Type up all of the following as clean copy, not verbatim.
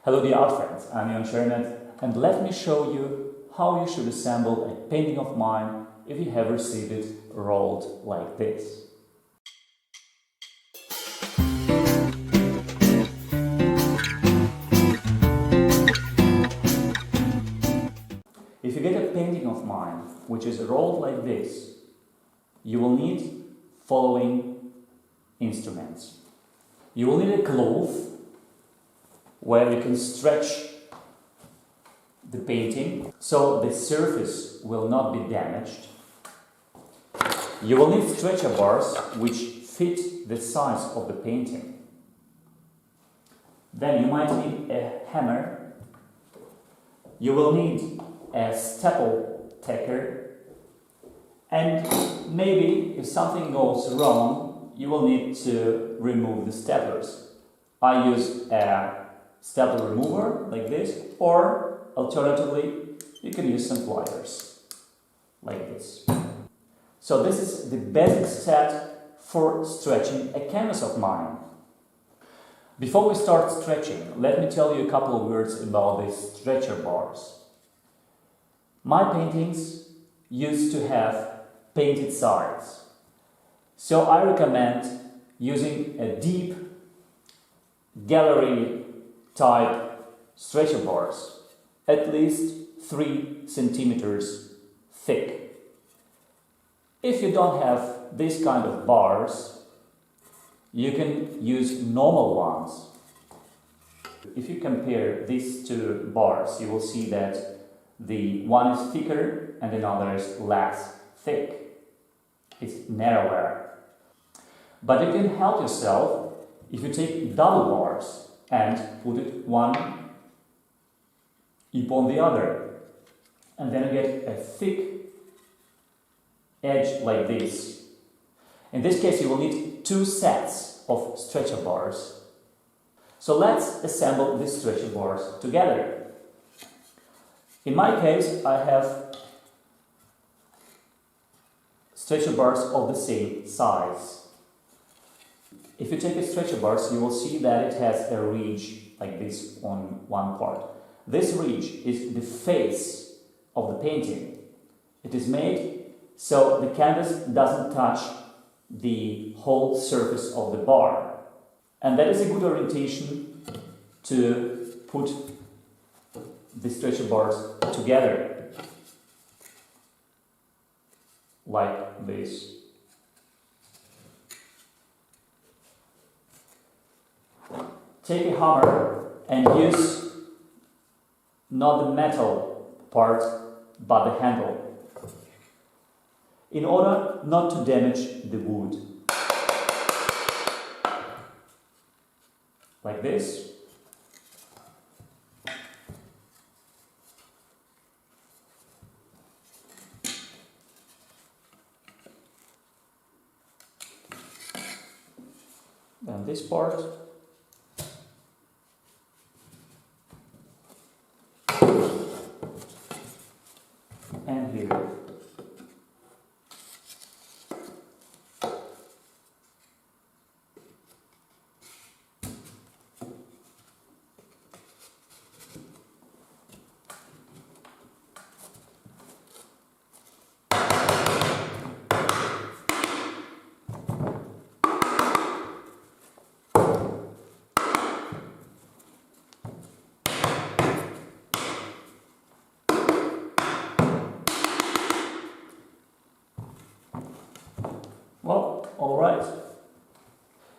Hello dear art friends, I'm Ion Sheremet, and let me show you how you should assemble a painting of mine if you have received it rolled like this. If you get a painting of mine which is rolled like this, you will need following instruments. You will need a cloth where you can stretch the painting so the surface will not be damaged. You will need stretcher bars which fit the size of the painting. Then you might need a hammer. You will need a staple tacker, and maybe if something goes wrong you will need to remove the staplers. I use a stapler remover like this, or alternatively you can use some pliers like this. So this is the basic set for stretching a canvas of mine. Before we start stretching, let me tell you a couple of words about these stretcher bars. My paintings used to have painted sides, so I recommend using a deep gallery type stretcher bars, at least 3 centimeters thick. If you don't have this kind of bars, you can use normal ones. If you compare these two bars, you will see that the one is thicker and another is less thick. It's narrower. But you can help yourself if you take double bars and put it one upon the other, and then you get a thick edge like this. In this case you will need 2 sets of stretcher bars. So let's assemble these stretcher bars together. In my case I have stretcher bars of the same size. If you take a stretcher bars, you will see that it has a ridge like this on one part. This ridge is the face of the painting. It is made so the canvas doesn't touch the whole surface of the bar. And that is a good orientation to put the stretcher bars together like this. Take a hammer and use not the metal part but the handle, in order not to damage the wood. Like this. Then this part. And here. Well, all right.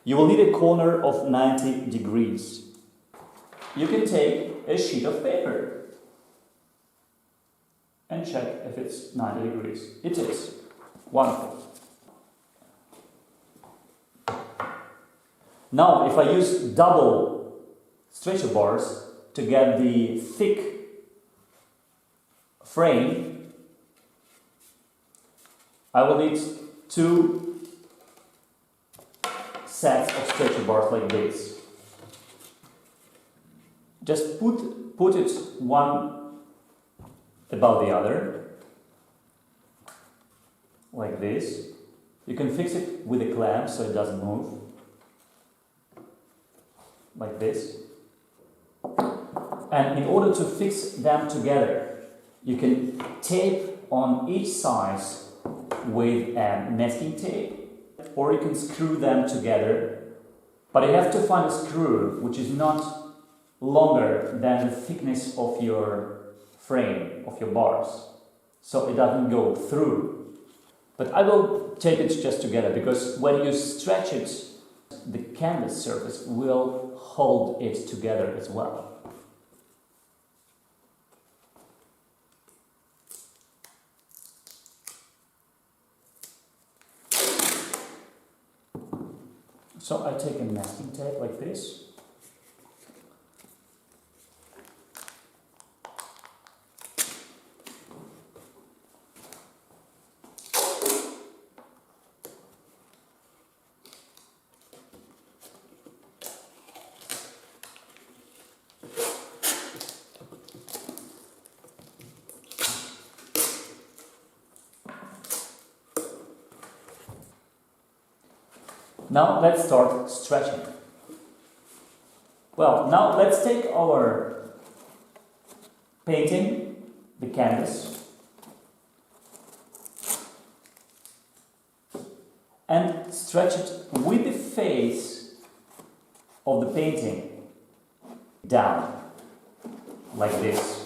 You will need a corner of 90 degrees. You can take a sheet of paper and check if it's 90 degrees. It is. Wonderful. Now, if I use double stretcher bars to get the thick frame, I will need 2 sets of stretcher bars like this. Just put it one above the other, like this. You can fix it with a clamp so it doesn't move, like this. And in order to fix them together, you can tape on each side with masking tape, or you can screw them together. But you have to find a screw which is not longer than the thickness of your frame, of your bars, so it doesn't go through. But I will tape it just together, because when you stretch it, the canvas surface will hold it together as well. So I take a masking tape like this. Now let's start stretching. Well, now let's take our painting, the canvas, and stretch it with the face of the painting down, like this.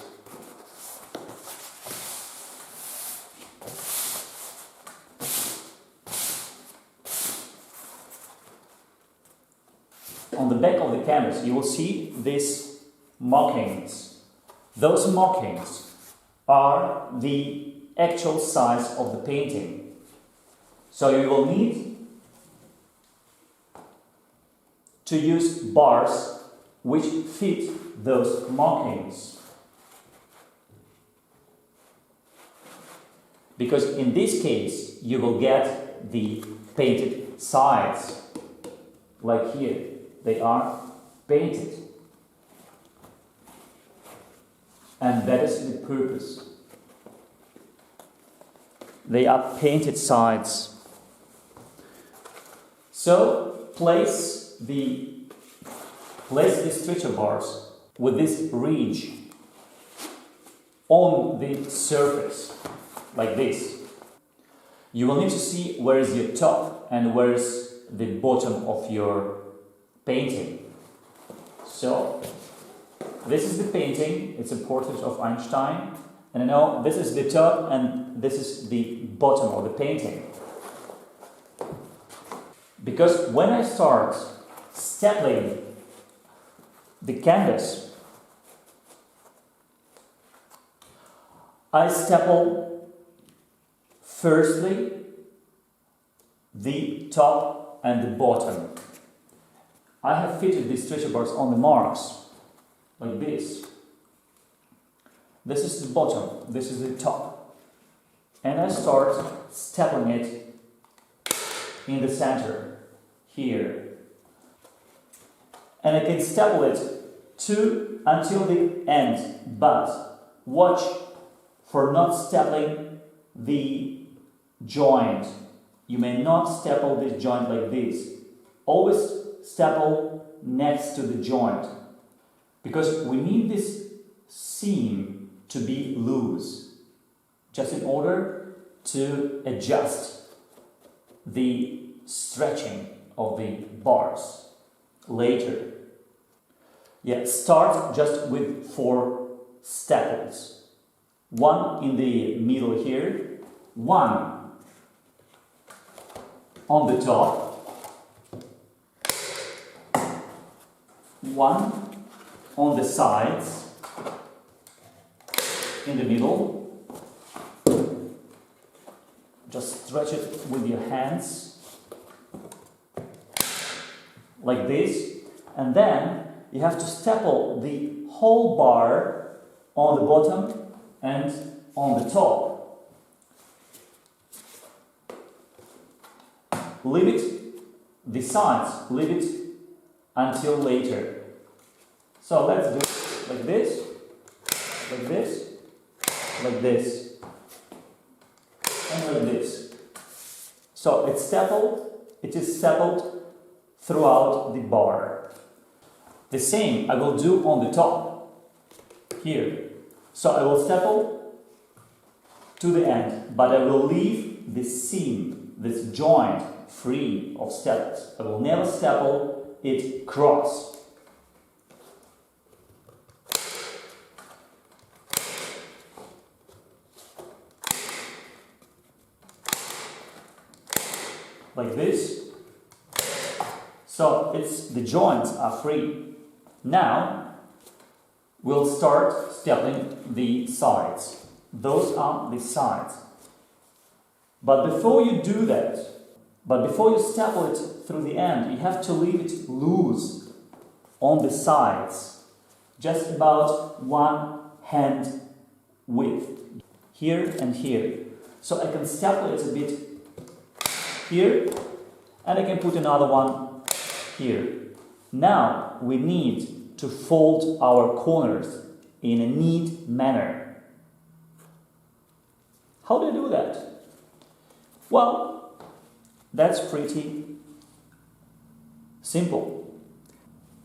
On the back of the canvas, you will see these markings. Those markings are the actual size of the painting. So you will need to use bars which fit those markings. Because in this case, you will get the painted sides, like here. They are painted, and that is the purpose. They are painted sides. So place the stretcher bars with this ridge on the surface, like this. You will need to see where is your top and where is the bottom of your painting. So this is the painting, it's a portrait of Einstein, and now this is the top and this is the bottom of the painting. Because when I start stapling the canvas, I staple firstly the top and the bottom. I have fitted the stretcher bars on the marks, like this. This is the bottom, this is the top. And I start stapling it in the center, here. And I can staple it until the end, but watch for not stapling the joint. You may not staple this joint like this. Always staple next to the joint, because we need this seam to be loose, just in order to adjust the stretching of the bars later. Yeah, start just with 4 staples. 1 in the middle here, 1 on the top, 1 on the sides, in the middle. Just stretch it with your hands, like this, and then you have to staple the whole bar on the bottom and on the top. Leave it, the sides, leave it until later. So let's do it like this, like this, like this, and like this. So it's stapled, it is stapled throughout the bar. The same I will do on the top. here. So I will staple to the end, but I will leave this seam, this joint, free of staples. I will never staple it cross. Like this. So the joints are free. Now we'll start stapling the sides. Those are the sides. But before you do that, before you staple it through the end, you have to leave it loose on the sides, just about 1 hand width, here and here. So I can staple it a bit here, and I can put another one here. Now we need to fold our corners in a neat manner. How do you do that? Well, that's pretty simple.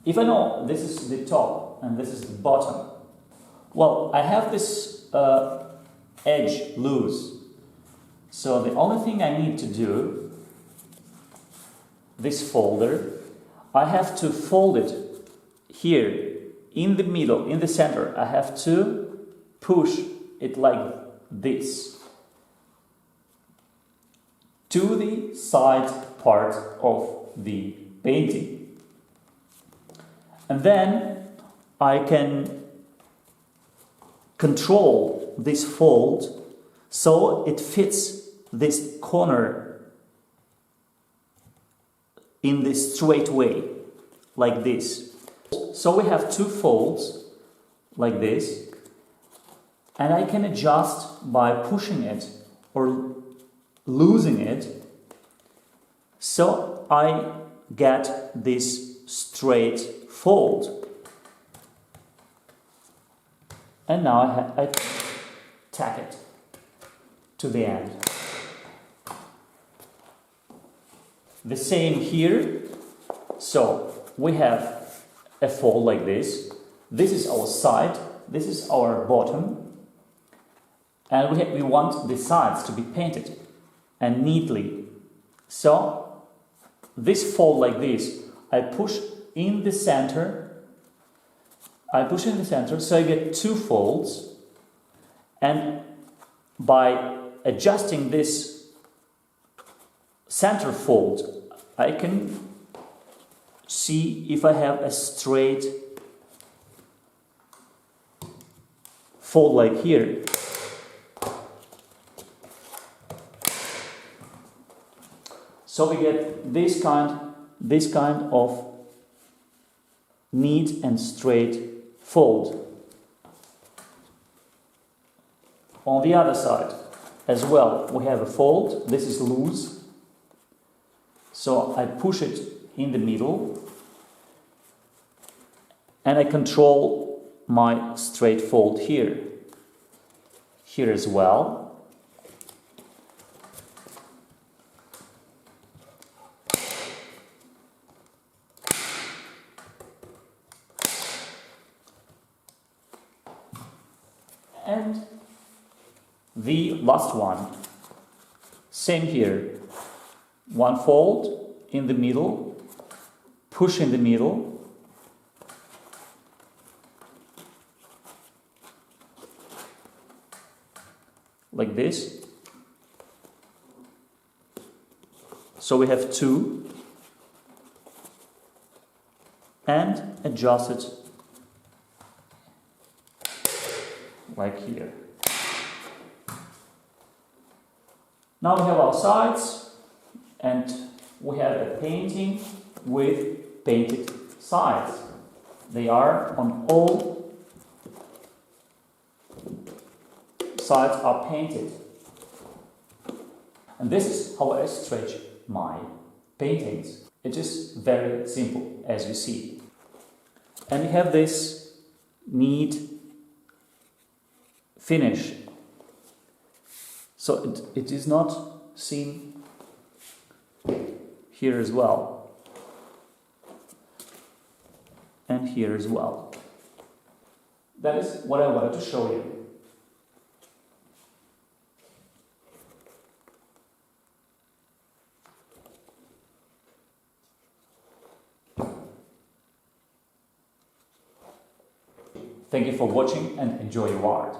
If I know this is the top and this is the bottom, well, I have this edge loose. So the only thing I need to do, this folder, I have to fold it here in the middle, in the center. I have to push it like this to the side part of the painting. And then I can control this fold so it fits this corner in this straight way, like this. So we have two folds, like this, and I can adjust by pushing it or losing it, so I get this straight fold. And now I tack it to the end. The same here. So we have a fold like this. This is our side, this is our bottom, and we want the sides to be painted and neatly. So this fold like this, I push in the center. So I get two folds, and by adjusting this center fold, I can see if I have a straight fold like here. So we get this kind of neat and straight fold. On the other side as well, we have a fold. This is loose. So I push it in the middle, and I control my straight fold here. Here as well. And the last one, same here. One fold in the middle, push in the middle, like this. So we have two, and adjust it like here. Now we have our sides, and we have a painting with painted sides. They are on all sides are painted. And this is how I stretch my paintings. It is very simple, as you see. And we have this neat finish. So it is not seen here as well, and here as well. That is what I wanted to show you. Thank you for watching and enjoy your art.